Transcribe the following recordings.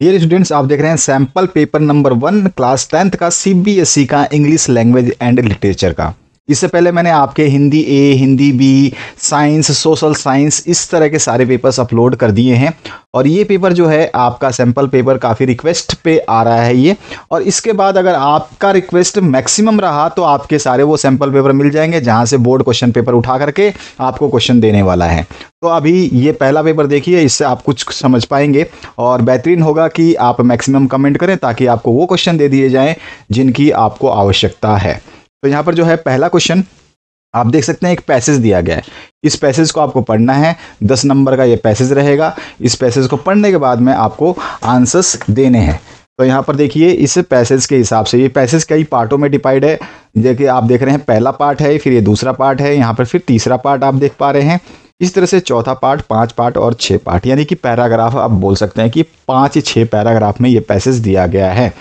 ये स्टूडेंट्स आप देख रहे हैं sample paper number 1 class 10th का सीबीएसई का इंग्लिश लैंग्वेज एंड लिटरेचर का। इससे पहले मैंने आपके Hindi A, Hindi B, science, social science इस तरह के सारे पेपर्स अपलोड कर दिए हैं। और ये पेपर जो है आपका सैंपल पेपर काफ़ी रिक्वेस्ट पे आ रहा है ये। और इसके बाद अगर आपका रिक्वेस्ट मैक्सिमम रहा तो आपके सारे वो सैंपल पेपर मिल जाएंगे जहाँ से बोर्ड क्वेश्चन पेपर उठा करके आपको क्वेश्चन देने वाला है। तो अभी ये पहला पेपर देखिए, इससे आप कुछ समझ पाएंगे और बेहतरीन होगा कि आप मैक्सिमम कमेंट करें ताकि आपको वो क्वेश्चन दे दिए जाएं जिनकी आपको आवश्यकता है। तो यहाँ पर जो है पहला क्वेश्चन आप देख सकते हैं, एक पैसेज दिया गया है। इस पैसेज को आपको पढ़ना है, 10 नंबर का ये पैसेज रहेगा। इस पैसेज को पढ़ने के बाद में आपको आंसर्स देने हैं। तो यहाँ पर देखिए इस पैसेज के हिसाब से, ये पैसेज कई पार्टों में डिवाइड है। देखिए आप देख रहे हैं पहला पार्ट है, फिर ये दूसरा पार्ट है, यहाँ पर फिर तीसरा पार्ट आप देख पा रहे हैं। इस तरह से चौथा पार्ट, 5 पार्ट और 6 पार्ट, यानी कि पैराग्राफ आप बोल सकते हैं कि 5 या 6 पैराग्राफ में ये पैसेज दिया गया है।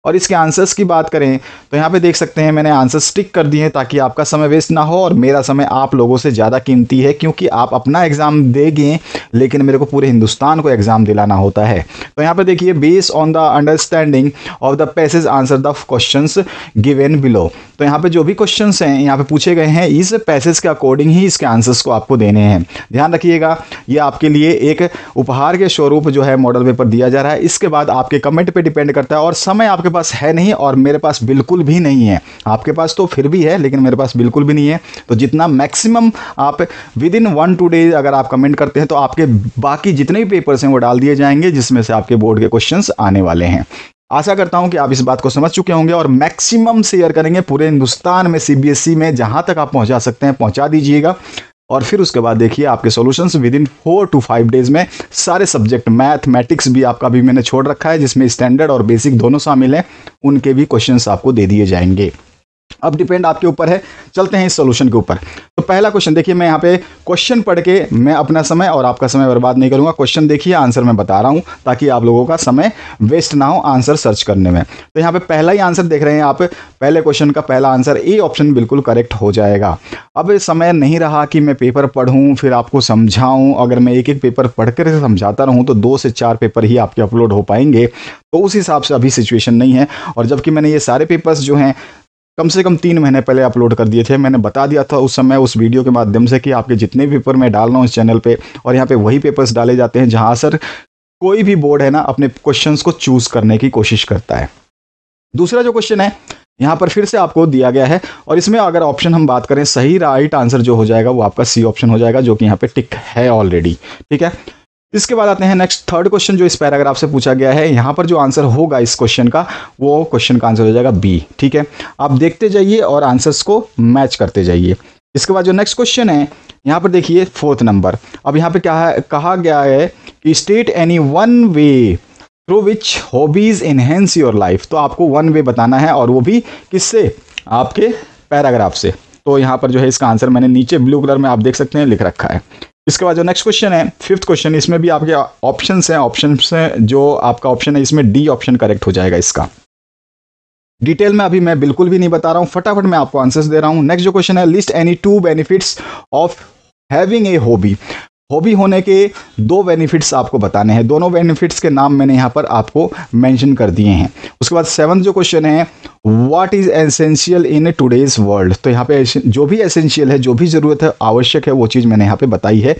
और इसके आंसर्स की बात करें तो यहाँ पे देख सकते हैं मैंने आंसर्स टिक कर दिए हैं ताकि आपका समय वेस्ट ना हो और मेरा समय आप लोगों से ज़्यादा कीमती है, क्योंकि आप अपना एग्जाम देंगे लेकिन मेरे को पूरे हिंदुस्तान को एग्जाम दिलाना होता है। तो यहाँ पे देखिए, based on the understanding of the passage answer the questions given below. तो यहाँ पे जो भी क्वेश्चंस हैं यहाँ पे पूछे गए हैं, इस पैसेज के अकॉर्डिंग ही इसके आंसर्स को आपको देने हैं। ध्यान रखिएगा, ये आपके लिए एक उपहार के स्वरूप जो है मॉडल पेपर दिया जा रहा है। इसके बाद आपके कमेंट पे डिपेंड करता है और समय आपके पास है नहीं और मेरे पास बिल्कुल भी नहीं है। आपके पास तो फिर भी है लेकिन मेरे पास बिल्कुल भी नहीं है। तो जितना मैक्सिमम आप विद इन 1-2 डेज अगर आप कमेंट करते हैं तो आपके बाकी जितने भी पेपर्स हैं वो डाल दिए जाएंगे जिसमें से आपके बोर्ड के क्वेश्चंस आने वाले हैं। आशा करता हूं कि आप इस बात को समझ चुके होंगे और मैक्सिमम शेयर करेंगे पूरे हिंदुस्तान में। सीबीएसई में जहां तक आप पहुंचा सकते हैं पहुंचा दीजिएगा। और फिर उसके बाद देखिए आपके solutions with in 4 to 5 days में सारे सब्जेक्ट, मैथमेटिक्स भी आपका भी मैंने छोड़ रखा है जिसमें स्टैंडर्ड और बेसिक दोनों शामिल हैं, उनके भी क्वेश्चंस आपको दे दिए जाएंगे। अब डिपेंड आपके ऊपर है। चलते हैं इस सॉल्यूशन के ऊपर। तो पहला क्वेश्चन देखिए, मैं यहाँ पे क्वेश्चन पढ़ के मैं अपना समय और आपका समय बर्बाद नहीं करूंगा। क्वेश्चन देखिए, आंसर मैं बता रहा हूं ताकि आप लोगों का समय वेस्ट ना हो आंसर सर्च करने में। तो यहाँ पे पहला ही आंसर देख रहे हैं आप, पहले क्वेश्चन का पहला आंसर ए ऑप्शन बिल्कुल करेक्ट हो जाएगा। अब समय नहीं रहा कि मैं पेपर पढ़ूं फिर आपको समझाऊं। अगर मैं एक एक पेपर पढ़ कर समझाता रहूं तो 2 से 4 पेपर ही आपके अपलोड हो पाएंगे। तो उस हिसाब से अभी सिचुएशन नहीं है। और जबकि मैंने ये सारे पेपर्स जो हैं कम से कम 3 महीने पहले अपलोड कर दिए थे। मैंने बता दिया था उस समय उस वीडियो के माध्यम से कि आपके जितने भी पेपर मैं डाल रहा हूँ इस चैनल पे, और यहाँ पे वही पेपर्स डाले जाते हैं जहाँ सर कोई भी बोर्ड है ना अपने क्वेश्चंस को चूज करने की कोशिश करता है। दूसरा जो क्वेश्चन है यहाँ पर फिर से आपको दिया गया है और इसमें अगर ऑप्शन हम बात करें, सही राइट आंसर जो हो जाएगा वो आपका सी ऑप्शन हो जाएगा, जो कि यहाँ पे टिक है ऑलरेडी। ठीक है, इसके बाद आते हैं नेक्स्ट थर्ड क्वेश्चन जो इस पैराग्राफ से पूछा गया है। यहाँ पर जो आंसर होगा इस क्वेश्चन का, वो क्वेश्चन का आंसर हो जाएगा बी। ठीक है, आप देखते जाइए और आंसर्स को मैच करते जाइए। इसके बाद जो नेक्स्ट क्वेश्चन है यहाँ पर देखिए 4th नंबर। अब यहाँ पे क्या है, कहा गया है कि state any one way through which hobbies enhance your life. तो आपको वन वे बताना है और वो भी किससे, आपके पैराग्राफ से। तो यहाँ पर जो है इसका आंसर मैंने नीचे ब्लू कलर में आप देख सकते हैं लिख रखा है। इसके बाद जो नेक्स्ट क्वेश्चन है 5th क्वेश्चन, इसमें भी आपके ऑप्शंस हैं। ऑप्शंस हैं, जो आपका ऑप्शन है इसमें डी ऑप्शन करेक्ट हो जाएगा। इसका डिटेल में अभी मैं बिल्कुल भी नहीं बता रहा हूं, फटाफट मैं आपको आंसर्स दे रहा हूं। नेक्स्ट जो क्वेश्चन है, list any 2 benefits of having a hobby. Hobby होने के 2 बेनिफिट्स आपको बताने हैं। दोनों बेनिफिट्स के नाम मैंने यहाँ पर आपको मेंशन कर दिए हैं। उसके बाद 7th जो क्वेश्चन है, what is essential in today's world. तो यहाँ पे जो भी एसेंशियल है, जो भी जरूरत है, आवश्यक है, वो चीज़ मैंने यहाँ पे बताई है।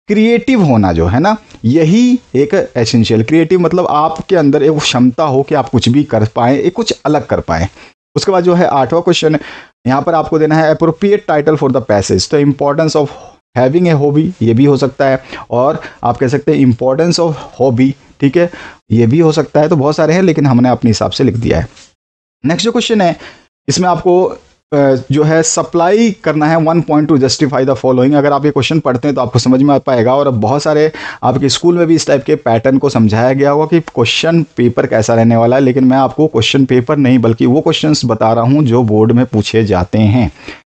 क्रिएटिव होना जो है ना, यही एक एसेंशियल। क्रिएटिव मतलब आपके अंदर एक क्षमता हो कि आप कुछ भी कर पाएँ, एक कुछ अलग कर पाएँ। उसके बाद जो है 8वां क्वेश्चन, यहाँ पर आपको देना है appropriate title for the passage. तो importance of having a hobby, ये भी हो सकता है, और आप कह सकते हैं इंपॉर्टेंस ऑफ हॉबी। ठीक है, ये भी हो सकता है। तो बहुत सारे हैं लेकिन हमने अपने हिसाब से लिख दिया है। नेक्स्ट जो क्वेश्चन है, इसमें आपको जो है सप्लाई करना है 1 point two justify the following. अगर आप ये क्वेश्चन पढ़ते हैं तो आपको समझ में आ पाएगा। और बहुत सारे आपके स्कूल में भी इस टाइप के पैटर्न को समझाया गया होगा कि क्वेश्चन पेपर कैसा रहने वाला है, लेकिन मैं आपको क्वेश्चन पेपर नहीं बल्कि वो क्वेश्चंस बता रहा हूँ जो बोर्ड में पूछे जाते हैं।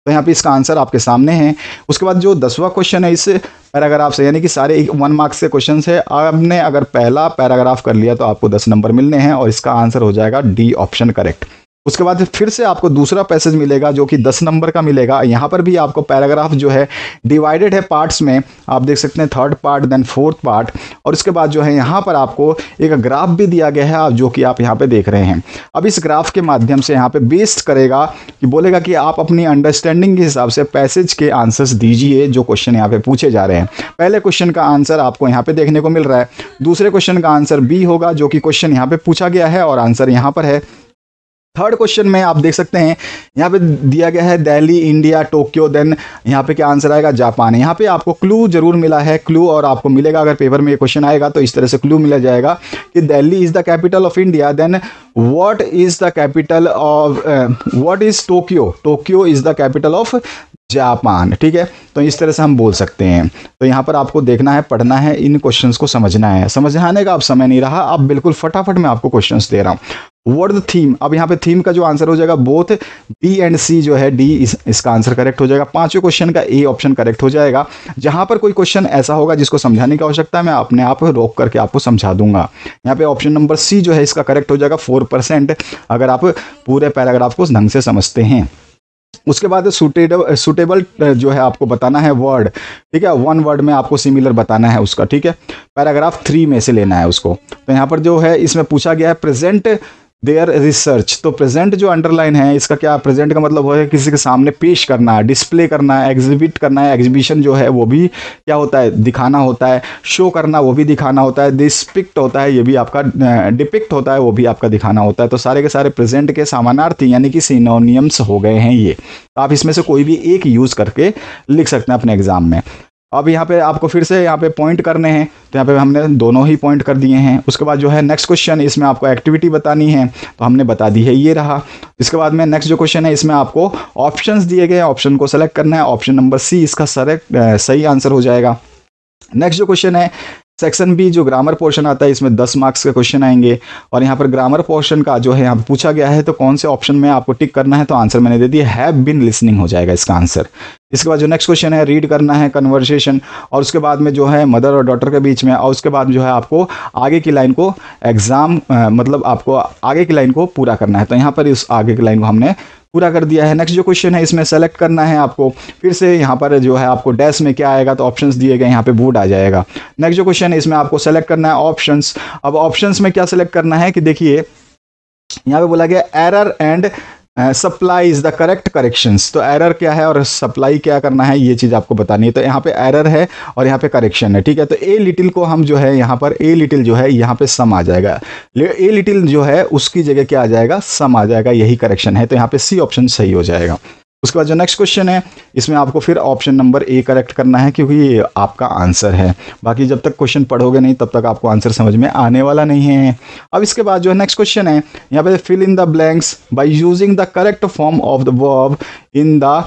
तो यहाँ पे इसका आंसर आपके सामने है। उसके बाद जो 10वां क्वेश्चन है इस पैराग्राफ से, यानी कि सारे 1 मार्क्स से क्वेश्चन है। आपने अगर पहला पैराग्राफ कर लिया तो आपको 10 नंबर मिलने हैं और इसका आंसर हो जाएगा डी ऑप्शन करेक्ट। उसके बाद फिर से आपको दूसरा पैसेज मिलेगा जो कि 10 नंबर का मिलेगा। यहाँ पर भी आपको पैराग्राफ जो है डिवाइडेड है पार्ट्स में, आप देख सकते हैं 3rd part then 4th part. और इसके बाद जो है यहाँ पर आपको एक ग्राफ भी दिया गया है जो कि आप यहाँ पे देख रहे हैं। अब इस ग्राफ के माध्यम से यहाँ पे बेस्ड करेगा कि बोलेगा कि आप अपनी अंडरस्टैंडिंग के हिसाब से पैसेज के आंसर्स दीजिए जो क्वेश्चन यहाँ पे पूछे जा रहे हैं। पहले क्वेश्चन का आंसर आपको यहाँ पे देखने को मिल रहा है, दूसरे क्वेश्चन का आंसर बी होगा जो कि क्वेश्चन यहाँ पे पूछा गया है और आंसर यहाँ पर है। 3rd क्वेश्चन में आप देख सकते हैं यहाँ पे दिया गया है दिल्ली, इंडिया, टोक्यो, देन यहाँ पे क्या आंसर आएगा जापान। यहाँ पे आपको क्लू जरूर मिला है, क्लू और आपको मिलेगा अगर पेपर में ये क्वेश्चन आएगा तो इस तरह से क्लू मिला जाएगा कि Delhi is the capital of India, then what is the capital of what is Tokyo, Tokyo is the capital of Japan. ठीक है, तो इस तरह से हम बोल सकते हैं। तो यहाँ पर आपको देखना है, पढ़ना है, इन क्वेश्चंस को समझना है। समझाने का अब समय नहीं रहा, अब बिल्कुल फटाफट मैं आपको क्वेश्चंस दे रहा हूँ। व्हाट द थीम, अब यहाँ पे थीम का जो आंसर हो जाएगा बोथ बी एंड सी जो है डी इसका आंसर करेक्ट हो जाएगा। 5वें क्वेश्चन का ए ऑप्शन करेक्ट हो जाएगा। जहां पर कोई क्वेश्चन ऐसा होगा जिसको समझाने की आवश्यकता है मैं अपने आप रोक करके आपको समझा दूंगा। यहाँ पे ऑप्शन नंबर सी जो है इसका करेक्ट हो जाएगा 4% अगर आप पूरे पैराग्राफ को ढंग से समझते हैं। उसके बाद सुटेबल जो है आपको बताना है वर्ड, ठीक है, 1 वर्ड में आपको सिमिलर बताना है उसका। ठीक है, पैराग्राफ 3 में से लेना है उसको। तो यहाँ पर जो है इसमें पूछा गया है प्रेजेंट देयर रिसर्च। तो प्रेजेंट जो अंडरलाइन है इसका क्या, प्रेजेंट का मतलब है किसी के सामने पेश करना है, डिस्प्ले करना है, एग्जिबिट करना है। एग्जीबिशन जो है वो भी क्या होता है, दिखाना होता है। शो करना वो भी दिखाना होता है। डिस्पिक्ट होता है, ये भी आपका डिपिक्ट होता है, वो भी आपका दिखाना होता है। तो सारे के सारे प्रेजेंट के समानार्थी यानी कि सिनोनियम्स हो गए हैं ये। तो आप इसमें से कोई भी एक यूज करके लिख सकते हैं अपने एग्जाम में। अब यहाँ पे आपको फिर से यहाँ पे पॉइंट करने हैं, तो यहाँ पे हमने दोनों ही पॉइंट कर दिए हैं। उसके बाद जो है नेक्स्ट क्वेश्चन, इसमें आपको एक्टिविटी बतानी है तो हमने बता दी है, ये रहा। इसके बाद में नेक्स्ट जो क्वेश्चन है इसमें आपको ऑप्शंस दिए गए हैं, ऑप्शन को सेलेक्ट करना है। ऑप्शन नंबर सी इसका सही आंसर हो जाएगा। नेक्स्ट जो क्वेश्चन है सेक्शन बी जो ग्रामर पोर्शन आता है, इसमें 10 मार्क्स के क्वेश्चन आएंगे। और यहाँ पर ग्रामर पोर्शन का जो है यहाँ पूछा गया है तो कौन से ऑप्शन में आपको टिक करना है, तो आंसर मैंने दे दिया हैव बीन लिसनिंग हो जाएगा इसका आंसर। इसके बाद जो नेक्स्ट क्वेश्चन है रीड करना है कन्वर्सेशन, और उसके बाद में जो है मदर और डॉटर के बीच में, और उसके बाद जो है आपको आगे की लाइन को मतलब आपको आगे की लाइन को पूरा करना है। तो यहाँ पर इस आगे की लाइन को हमने पूरा कर दिया है। नेक्स्ट जो क्वेश्चन है इसमें सेलेक्ट करना है आपको, फिर से यहाँ पर जो है आपको डैश में क्या आएगा, तो ऑप्शंस दिए गए यहाँ पे वुड आ जाएगा। नेक्स्ट जो क्वेश्चन है इसमें आपको सेलेक्ट करना है ऑप्शंस। अब ऑप्शंस में क्या सेलेक्ट करना है कि देखिए यहाँ पे बोला गया error and supply is the correct corrections. तो एरर क्या है और सप्लाई क्या करना है ये चीज़ आपको बतानी है। तो यहाँ पे एरर है और यहाँ पे करेक्शन है, ठीक है। तो ए लिटिल को हम जो है यहाँ पर ए लिटिल जो है यहाँ पे सम आ जाएगा, ए लिटिल जो है उसकी जगह क्या आ जाएगा, सम आ जाएगा, यही करेक्शन है। तो यहाँ पे सी ऑप्शन सही हो जाएगा। उसके बाद जो नेक्स्ट क्वेश्चन है इसमें आपको फिर ऑप्शन नंबर ए करेक्ट करना है क्योंकि ये आपका आंसर है। बाकी जब तक क्वेश्चन पढ़ोगे नहीं तब तक आपको आंसर समझ में आने वाला नहीं है। अब इसके बाद जो है नेक्स्ट क्वेश्चन है यहाँ पे fill in the blanks by using the correct form of the verb in the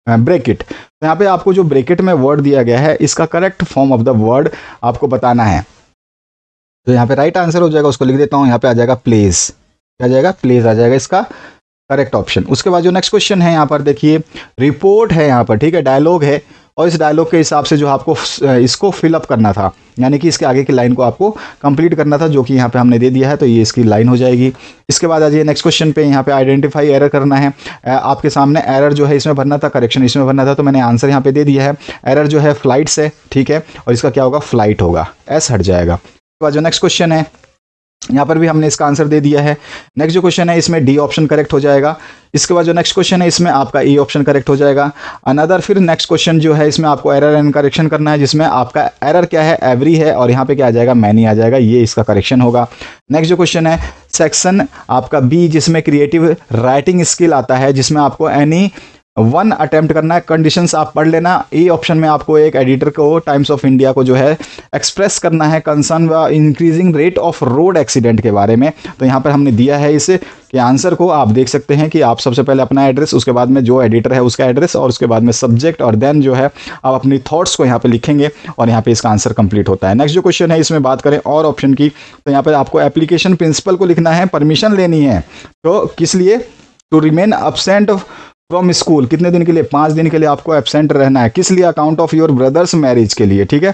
bracket. तो यहाँ पे आपको जो ब्रैकेट में वर्ड दिया गया है इसका correct form of the word आपको बताना है। तो यहाँ पे राइट आंसर हो जाएगा, उसको लिख देता हूँ, यहाँ पे आ जाएगा प्लेस, क्या आ जाएगा, प्लेस आ जाएगा इसका करेक्ट ऑप्शन। उसके बाद जो नेक्स्ट क्वेश्चन है यहाँ पर देखिए रिपोर्ट है यहाँ पर, ठीक है, डायलॉग है और इस डायलॉग के हिसाब से जो आपको इसको फिलअप करना था, यानी कि इसके आगे की लाइन को आपको कंप्लीट करना था, जो कि यहाँ पे हमने दे दिया है। तो ये इसकी लाइन हो जाएगी। इसके बाद आ जाइए नेक्स्ट क्वेश्चन पे, यहाँ पे आइडेंटिफाई एरर करना है। आपके सामने एरर जो है इसमें भरना था, करेक्शन इसमें भरना था, तो मैंने आंसर यहाँ पे दे दिया है। एरर जो है फ्लाइट्स है, ठीक है, और इसका क्या होगा, फ्लाइट होगा, एस हट जाएगा। उसके बाद जो नेक्स्ट क्वेश्चन है यहाँ पर भी हमने इसका आंसर दे दिया है। नेक्स्ट जो क्वेश्चन है इसमें डी ऑप्शन करेक्ट हो जाएगा। इसके बाद जो नेक्स्ट क्वेश्चन है इसमें आपका ए ऑप्शन करेक्ट हो जाएगा। अनदर फिर नेक्स्ट क्वेश्चन जो है इसमें आपको एरर एंड करेक्शन करना है, जिसमें आपका एरर क्या है, एवरी है, और यहाँ पे क्या आ जाएगा, मैनी आ जाएगा, ये इसका करेक्शन होगा। नेक्स्ट जो क्वेश्चन है सेक्शन आपका बी जिसमें क्रिएटिव राइटिंग स्किल आता है, जिसमें आपको एनी 1 अटेम्प्ट करना है। कंडीशंस आप पढ़ लेना। ए ऑप्शन में आपको एक एडिटर को टाइम्स ऑफ इंडिया को जो है एक्सप्रेस करना है कंसर्न व increasing rate of road accident के बारे में। तो यहाँ पर हमने दिया है इसे कि आंसर को आप देख सकते हैं कि आप सबसे पहले अपना एड्रेस, उसके बाद में जो एडिटर है उसका एड्रेस, और उसके बाद में सब्जेक्ट, और देन जो है आप अपनी थॉट्स को यहाँ पे लिखेंगे और यहाँ पे इसका आंसर कंप्लीट होता है। नेक्स्ट जो क्वेश्चन है इसमें बात करें और ऑप्शन की, तो यहाँ पर आपको एप्लीकेशन प्रिंसिपल को लिखना है, परमिशन लेनी है। तो किस लिए, to remain absent from school, कितने दिन के लिए, 5 दिन के लिए आपको एब्सेंट रहना है। किस लिए, account of your brothers marriage के लिए, ठीक है।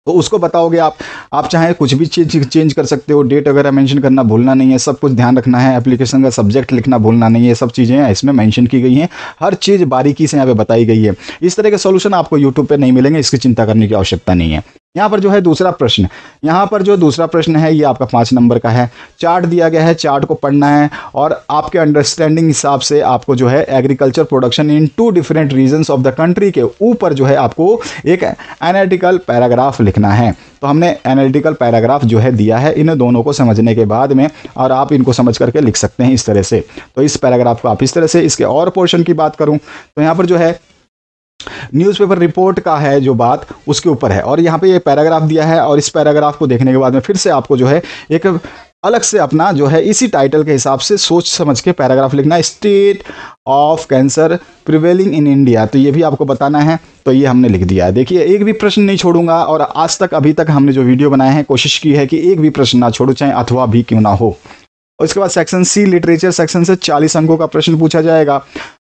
तो उसको बताओगे आप चाहे कुछ भी चेंज कर सकते हो, डेट वगैरह मेंशन करना भूलना नहीं है, सब कुछ ध्यान रखना है, एप्लीकेशन का सब्जेक्ट लिखना भूलना नहीं है, सब चीज़ें इसमें मेंशन की गई हैं, हर चीज़ बारीकी से यहाँ पे बताई गई है। इस तरह के सॉल्यूशन आपको यूट्यूब पे नहीं मिलेंगे, इसकी चिंता करने की आवश्यकता नहीं है। यहाँ पर जो है दूसरा प्रश्न, यहाँ पर जो दूसरा प्रश्न है ये आपका 5 नंबर का है। चार्ट दिया गया है, चार्ट को पढ़ना है और आपके अंडरस्टैंडिंग हिसाब से आपको जो है agriculture production in 2 different regions of the country के ऊपर जो है आपको एक एनालिटिकल पैराग्राफ लिखना है। तो हमने एनालिटिकल पैराग्राफ जो है दिया है इन दोनों को समझने के बाद में, और आप इनको समझ करके लिख सकते हैं इस तरह से। तो इस पैराग्राफ को आप इस तरह से, इसके और पोर्शन की बात करूं तो यहाँ पर जो है न्यूज़पेपर रिपोर्ट का है जो बात उसके ऊपर है, और यहाँ पे ये पैराग्राफ दिया है, और इस पैराग्राफ को देखने के बाद में फिर से आपको जो है एक अलग से अपना जो है इसी टाइटल के हिसाब से सोच समझ के पैराग्राफ लिखना है। State of cancer prevailing in India, तो ये भी आपको बताना है। तो ये हमने लिख दिया है। देखिए एक भी प्रश्न नहीं छोड़ूंगा, और आज तक अभी तक हमने जो वीडियो बनाए हैं कोशिश की है कि एक भी प्रश्न ना छोड़ो, चाहे अथवा भी क्यों ना हो। और इसके बाद सेक्शन सी लिटरेचर सेक्शन से 40 अंकों का प्रश्न पूछा जाएगा।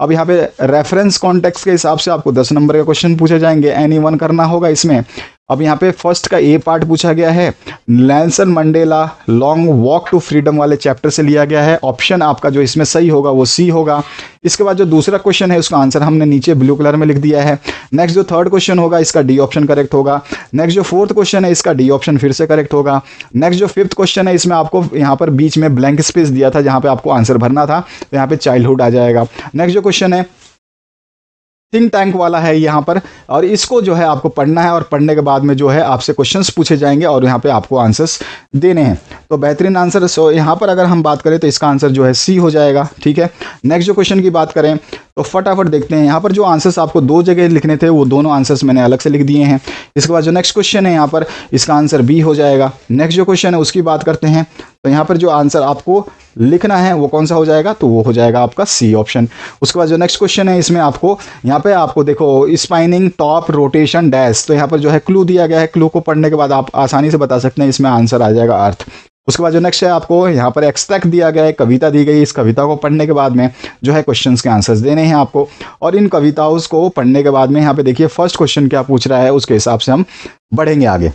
अब यहाँ पे रेफरेंस कॉन्टेक्स्ट के हिसाब से आपको 10 नंबर के क्वेश्चन पूछे जाएंगे, एनी वन करना होगा इसमें। अब यहाँ पे फर्स्ट का ए पार्ट पूछा गया है, Nelson Mandela long walk to freedom वाले चैप्टर से लिया गया है। ऑप्शन आपका जो इसमें सही होगा वो सी होगा। इसके बाद जो दूसरा क्वेश्चन है उसका आंसर हमने नीचे ब्लू कलर में लिख दिया है। नेक्स्ट जो थर्ड क्वेश्चन होगा इसका डी ऑप्शन करेक्ट होगा। नेक्स्ट जो फोर्थ क्वेश्चन है इसका डी ऑप्शन फिर से करेक्ट होगा। नेक्स्ट जो फिफ्थ क्वेश्चन है इसमें आपको यहाँ पर बीच में ब्लैंक स्पेस दिया था जहाँ पे आपको आंसर भरना था, तो यहाँ पे चाइल्डहुड आ जाएगा। नेक्स्ट जो क्वेश्चन है थिंक टैंक वाला है यहाँ पर, और इसको जो है आपको पढ़ना है, और पढ़ने के बाद में जो है आपसे क्वेश्चंस पूछे जाएंगे और यहाँ पे आपको आंसर्स देने हैं। तो बेहतरीन आंसर। सो यहाँ पर अगर हम बात करें तो इसका आंसर जो है सी हो जाएगा। ठीक है, नेक्स्ट जो क्वेश्चन की बात करें तो फटाफट देखते हैं। यहाँ पर जो आंसर्स आपको 2 जगह लिखने थे वो दोनों आंसर्स मैंने अलग से लिख दिए हैं। इसके बाद जो नेक्स्ट क्वेश्चन है यहाँ पर इसका आंसर बी हो जाएगा। नेक्स्ट जो क्वेश्चन है उसकी बात करते हैं, तो यहाँ पर जो आंसर आपको लिखना है वो कौन सा हो जाएगा, तो वो हो जाएगा आपका सी ऑप्शन। उसके बाद जो नेक्स्ट क्वेश्चन है इसमें आपको यहाँ पे आपको देखो स्पाइनिंग टॉप रोटेशन डैश, तो यहाँ पर जो है क्लू दिया गया है। क्लू को पढ़ने के बाद आप आसानी से बता सकते हैं इसमें आंसर आ जाएगा अर्थ। उसके बाद जो नेक्स्ट है आपको यहाँ पर एक्सट्रैक्ट दिया गया है, कविता दी गई। इस कविता को पढ़ने के बाद में जो है क्वेश्चंस के आंसर्स देने हैं आपको, और इन कविताओं को पढ़ने के बाद में यहाँ पे देखिए फर्स्ट क्वेश्चन क्या पूछ रहा है उसके हिसाब से हम बढ़ेंगे आगे।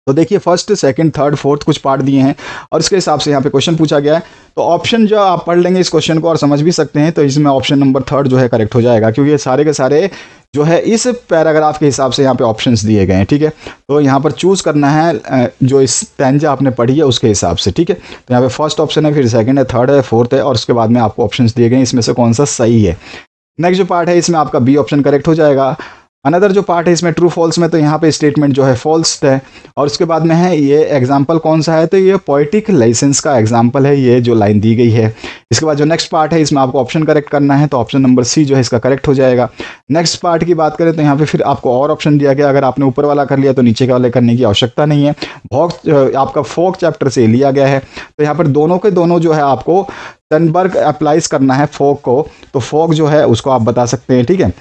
तो देखिए फर्स्ट सेकंड थर्ड फोर्थ कुछ पार्ट दिए हैं और इसके हिसाब से यहाँ पे क्वेश्चन पूछा गया है। तो ऑप्शन जो आप पढ़ लेंगे इस क्वेश्चन को और समझ भी सकते हैं, तो इसमें ऑप्शन नंबर थर्ड जो है करेक्ट हो जाएगा, क्योंकि ये सारे के सारे जो है इस पैराग्राफ के हिसाब से यहाँ पे ऑप्शंस दिए गए हैं। ठीक है, तो यहाँ पर चूज करना है जो इस स्टैंजा आपने पढ़ी है उसके हिसाब से। ठीक है, तो यहाँ पे फर्स्ट ऑप्शन है, फिर सेकंड है, थर्ड है, फोर्थ है, और उसके बाद में आपको ऑप्शंस दिए गए हैं, इसमें से कौन सा सही है। नेक्स्ट जो पार्ट है इसमें आपका बी ऑप्शन करेक्ट हो जाएगा। अनदर जो पार्ट है इसमें ट्रू फॉल्स में, तो यहाँ पे स्टेटमेंट जो है फॉल्स है, और उसके बाद में है ये एग्जाम्पल कौन सा है, तो ये पोएटिक लाइसेंस का एग्जाम्पल है, ये जो लाइन दी गई है। इसके बाद जो नेक्स्ट पार्ट है इसमें आपको ऑप्शन करेक्ट करना है, तो ऑप्शन नंबर सी जो है इसका करेक्ट हो जाएगा। नेक्स्ट पार्ट की बात करें तो यहाँ पे फिर आपको और ऑप्शन दिया गया, अगर आपने ऊपर वाला कर लिया तो नीचे वाले करने की आवश्यकता नहीं है। आपका फोक चैप्टर से लिया गया है, तो यहाँ पर दोनों के दोनों जो है आपको टनबर्ग अप्लाइज करना है फोक को, तो फोक जो है उसको आप बता सकते हैं। ठीक है,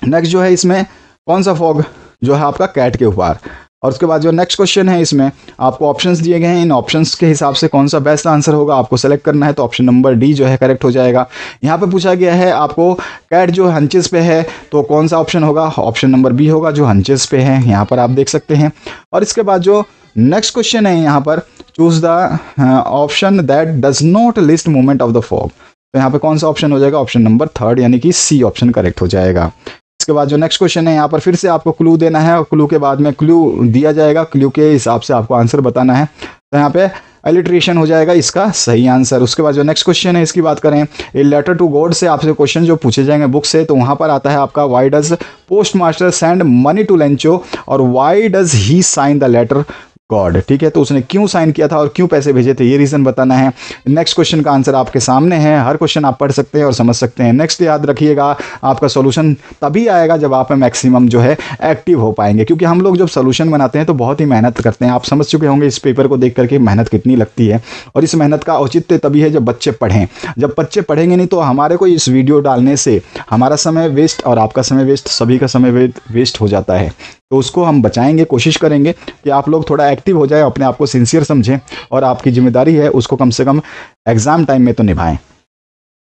नेक्स्ट जो है इसमें कौन सा फॉग जो है आपका कैट के ऊपर, और उसके बाद जो नेक्स्ट क्वेश्चन है इसमें आपको ऑप्शंस दिए गए हैं, इन ऑप्शंस के हिसाब से कौन सा बेस्ट आंसर होगा आपको सेलेक्ट करना है, तो ऑप्शन नंबर डी जो है करेक्ट हो जाएगा। यहाँ पे पूछा गया है आपको कैट जो हंचेस पे है तो कौन सा ऑप्शन होगा, ऑप्शन नंबर बी होगा जो हंचेस पे है, यहाँ पर आप देख सकते हैं। और इसके बाद जो नेक्स्ट क्वेश्चन है यहाँ पर choose the option that does not list movement of the fog, तो यहाँ पे कौन सा ऑप्शन हो जाएगा, ऑप्शन नंबर थर्ड यानी कि सी ऑप्शन करेक्ट हो जाएगा। इसके बाद जो नेक्स्ट क्वेश्चन है यहाँ पर फिर से आपको क्लू देना है, और क्लू के बाद में क्लू दिया जाएगा, क्लू के हिसाब से आपको आंसर बताना है, तो यहाँ पे अलिट्रेशन हो जाएगा इसका सही आंसर। उसके बाद जो नेक्स्ट क्वेश्चन है इसकी बात करें, ए लेटर टू गॉड से आपसे क्वेश्चन जो पूछे जाएंगे बुक से, तो वहाँ पर आता है आपका why does postmaster send money to Lencho, और why does he sign the letter God. ठीक है, तो उसने क्यों साइन किया था और क्यों पैसे भेजे थे, ये रीजन बताना है। नेक्स्ट क्वेश्चन का आंसर आपके सामने है, हर क्वेश्चन आप पढ़ सकते हैं और समझ सकते हैं। नेक्स्ट याद रखिएगा आपका सॉल्यूशन तभी आएगा जब आप मैक्सिमम जो है एक्टिव हो पाएंगे, क्योंकि हम लोग जब सॉल्यूशन बनाते हैं तो बहुत ही मेहनत करते हैं। आप समझ चुके होंगे इस पेपर को देख करके मेहनत कितनी लगती है, और इस मेहनत का औचित्य तभी है जब बच्चे पढ़ें। जब बच्चे पढ़ेंगे नहीं तो हमारे को इस वीडियो डालने से हमारा समय वेस्ट और आपका समय वेस्ट, सभी का समय वेस्ट हो जाता है। तो उसको हम बचाएंगे, कोशिश करेंगे कि आप लोग थोड़ा एक्टिव हो जाए, अपने आप को सिंसियर समझें, और आपकी जिम्मेदारी है उसको कम से कम एग्जाम टाइम में तो निभाएं।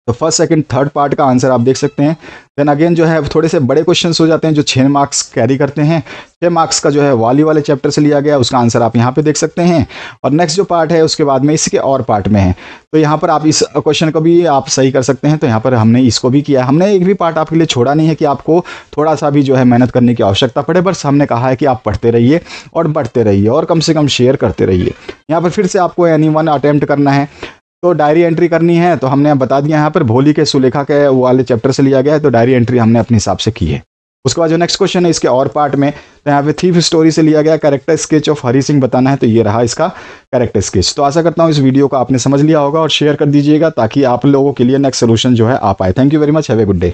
तो फर्स्ट सेकंड थर्ड पार्ट का आंसर आप देख सकते हैं। देन अगेन जो है थोड़े से बड़े क्वेश्चंस हो जाते हैं जो 6 मार्क्स कैरी करते हैं। 6 मार्क्स का जो है वाली वाले चैप्टर से लिया गया, उसका आंसर आप यहाँ पे देख सकते हैं। और नेक्स्ट जो पार्ट है उसके बाद में इसके और पार्ट में है, तो यहाँ पर आप इस क्वेश्चन को भी आप सही कर सकते हैं। तो यहाँ पर हमने इसको भी किया, हमने एक भी पार्ट आपके लिए छोड़ा नहीं है कि आपको थोड़ा सा भी जो है मेहनत करने की आवश्यकता पड़े, बस हमने कहा है कि आप पढ़ते रहिए और बढ़ते रहिए और कम से कम शेयर करते रहिए। यहाँ पर फिर से आपको एनी वन अटेम्प्ट करना है, तो डायरी एंट्री करनी है, तो हमने बता दिया यहाँ पर भोली के सुलेखा के वाले चैप्टर से लिया गया है, तो डायरी एंट्री हमने अपने हिसाब से की है। उसके बाद जो नेक्स्ट क्वेश्चन है इसके और पार्ट में, तो यहाँ पे थीफ स्टोरी से लिया गया character sketch of Hari Singh बताना है, तो ये रहा इसका कैरेक्टर स्केच। तो आशा करता हूँ इस वीडियो को आपने समझ लिया होगा और शेयर कर दीजिएगा ताकि आप लोगों के लिए नेक्स्ट सोल्यूशन जो है आ पाए। Thank you very much, have a good day.